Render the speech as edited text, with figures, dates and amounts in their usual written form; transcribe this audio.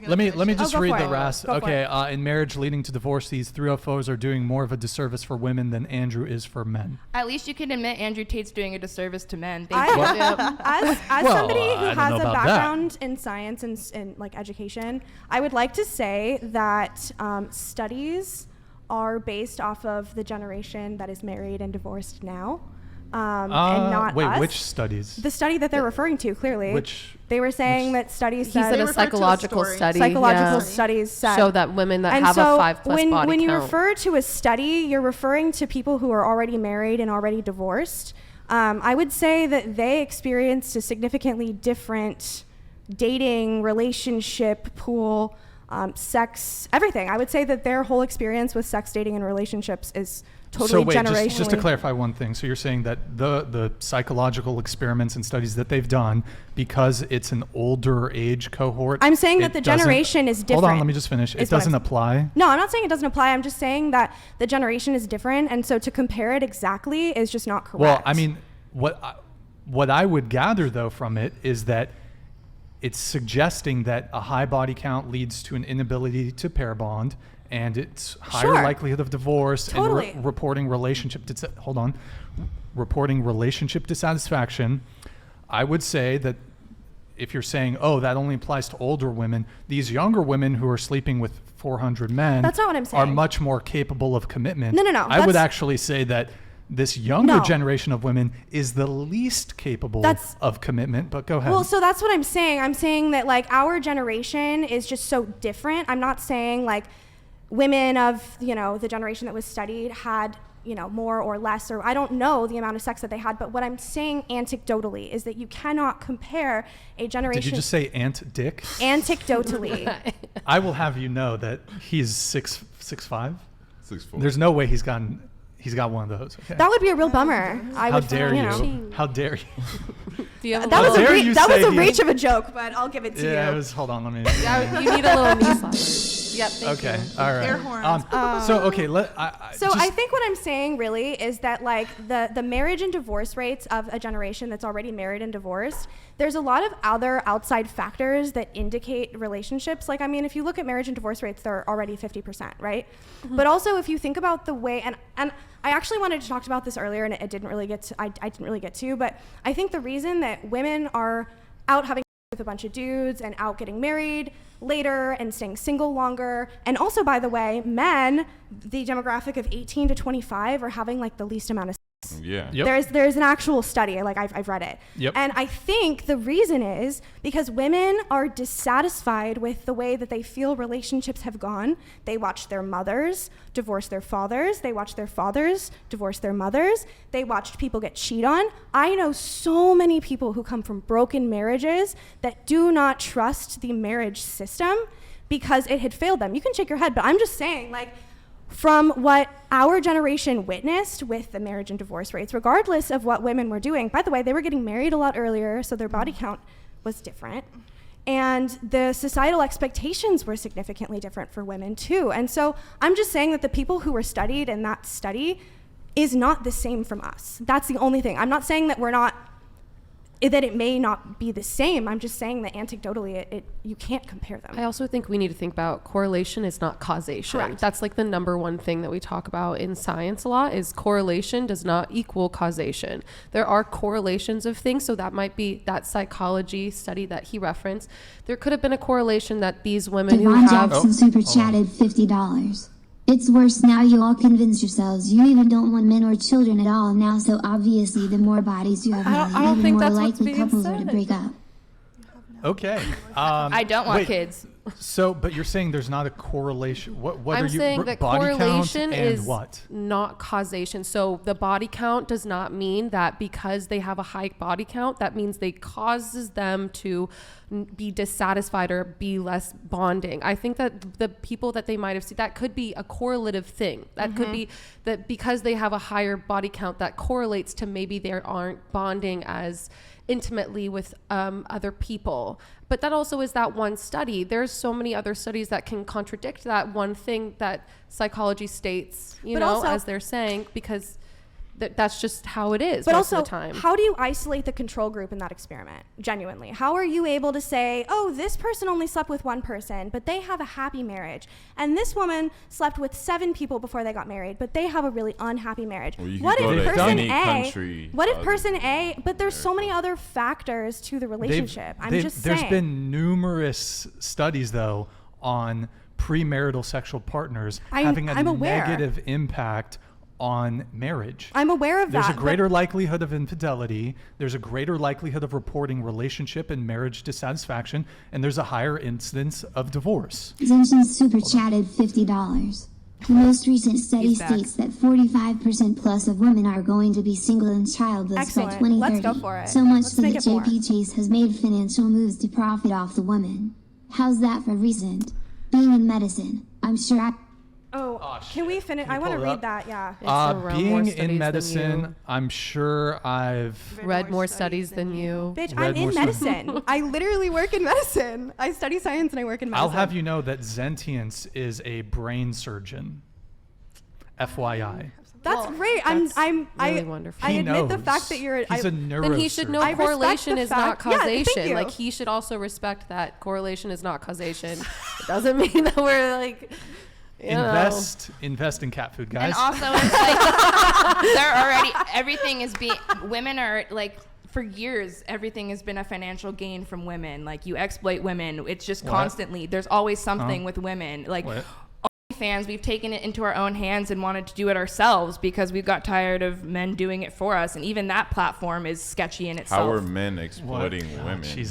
Let me just read the rest. Go Okay, in marriage leading to divorce, these 304s are doing more of a disservice for women than Andrew is for men. At least you can admit Andrew Tate's doing a disservice to men. As somebody who has a background in science and like education, I would like to say that studies are based off of the generation that is married and divorced now. And not wait, us. which studies? The study that they're referring to, clearly. They were saying that studies said... He said a psychological study. Psychological studies said... show that women that have a 5+ body count. When you refer to a study, you're referring to people who are already married and already divorced. I would say that they experienced a significantly different dating, relationship pool, sex, everything. I would say that their whole experience with sex, dating, and relationships is... totally generationally. Just to clarify one thing. So you're saying that the psychological experiments and studies that they've done, because it's an older age cohort. I'm saying that the generation is different. Hold on, let me just finish. It doesn't apply? No, I'm not saying it doesn't apply. I'm just saying that the generation is different. And so to compare it exactly is just not correct. Well, I mean, what I would gather, though, from it is that it's suggesting that a high body count leads to an inability to pair bond, and it's higher likelihood of divorce and reporting relationship dissatisfaction. I would say that if you're saying, oh, that only applies to older women, these younger women who are sleeping with 400 men that's not what I'm saying. Are much more capable of commitment. No. I would actually say that this younger generation of women is the least capable of commitment, but go ahead. Well, so that's what I'm saying. I'm saying that like our generation is just so different. I'm not saying like women of, the generation that was studied had, more or less, or I don't know the amount of sex that they had, but what I'm saying anecdotally is that you cannot compare a generation. Did you just say Aunt Dick? Anecdotally. I will have you know that he's 6'5". 6'4". There's no way he's got one of those. Okay. That would be a real bummer. How dare you? How dare you? That was a reach of a joke, but I'll give it to you. Yeah, hold on, let me. Yeah, you need a little knee slapper. Yep, thank you. All right. Air horns. I think what I'm saying really is that like the marriage and divorce rates of a generation that's already married and divorced, there's a lot of other outside factors that indicate relationships. Like, I mean, if you look at marriage and divorce rates, they're already 50%, right? Mm-hmm. But also if you think about the way, and I actually wanted to talk about this earlier and it didn't really get to, I didn't really get to, but I think the reason that women are out having with a bunch of dudes and out getting married later and staying single longer, and also, by the way, men, the demographic of 18 to 25 are having like the least amount of sex. Yeah. Yep. There's an actual study, like I've read it. Yep. And I think the reason is because women are dissatisfied with the way that they feel relationships have gone. They watch their mothers divorce their fathers. They watch their fathers divorce their mothers. They watched people get cheated on. I know so many people who come from broken marriages that do not trust the marriage system because it had failed them. You can shake your head, but I'm just saying, like, from what our generation witnessed with the marriage and divorce rates, regardless of what women were doing, by the way, they were getting married a lot earlier, so their body count was different. And the societal expectations were significantly different for women too. And so I'm just saying that the people who were studied in that study is not the same from us. That's the only thing. I'm not saying that that it may not be the same. I'm just saying that anecdotally, you can't compare them. I also think we need to think about correlation is not causation. Correct. That's like the number one thing that we talk about in science a lot is correlation does not equal causation. There are correlations of things. So that might be that psychology study that he referenced. There could have been a correlation that these women who have... Jackson super chatted $50. It's worse now. You all convince yourselves you even don't want men or children at all now, so obviously the more bodies you have now, I don't the think more that's what's likely being couples are to said. break up. Okay. I don't want kids. So, but you're saying there's not a correlation. What I'm are you saying that body correlation count and is what? not causation. So the body count does not mean that because they have a high body count, that means they causes them to be dissatisfied or be less bonding. I think that the people that they might have seen, that could be a correlative thing. That could be that because they have a higher body count, that correlates to maybe they aren't bonding as intimately with other people. But that also is that one study. There's so many other studies that can contradict that one thing that psychology states, you know, also, as they're saying, because that's just how it is But most also, of the time. how do you isolate the control group in that experiment? Genuinely, how are you able to say, oh, this person only slept with one person, but they have a happy marriage, and this woman slept with 7 people before they got married, but they have a really unhappy marriage? Well, you What could go if to person any A? country What if other person than A? But there's so many America. other factors to the relationship. Just there's saying. been numerous studies though on premarital sexual partners having a I'm aware. negative impact on marriage. I'm aware of There's that. a greater likelihood of infidelity. There's a greater likelihood of reporting relationship and marriage dissatisfaction, and there's a higher incidence of divorce. Zenshin super chatted $50. The most recent study He's back. states that 45% plus of women are going to be single and childless Excellent. by 2030. Let's go for it. So much Let's so make that it more. JP Chase has made financial moves to profit off the woman. How's that for recent? Being in medicine, I'm sure I... Oh, can we finish? Can you I want to pull it read up? that. Yeah. It's around more Being studies than in you. medicine, I'm sure I've read more studies than you. Bitch, Read I'm more in studies. medicine. I literally work in medicine. I study science and I work in medicine. I'll have you know that Zentience is a brain surgeon. FYI. That's great. I'm really I wonderful. I He admit the knows. fact that you're. He's a neurosurgeon. Then he should know I respect correlation the is not fact- yeah, thank causation. you. Like he should also respect that correlation is not causation. It doesn't mean that we're like you know. Invest in cat food, guys. And also, it's like they're already everything is being. Women are like for years. Everything has been a financial gain from women. Like you exploit women. It's just What? constantly. There's always something with women. Like. What? Fans, we've taken it into our own hands and wanted to do it ourselves because we got tired of men doing it for us, and even that platform is sketchy in itself. How are men exploiting women? Jesus.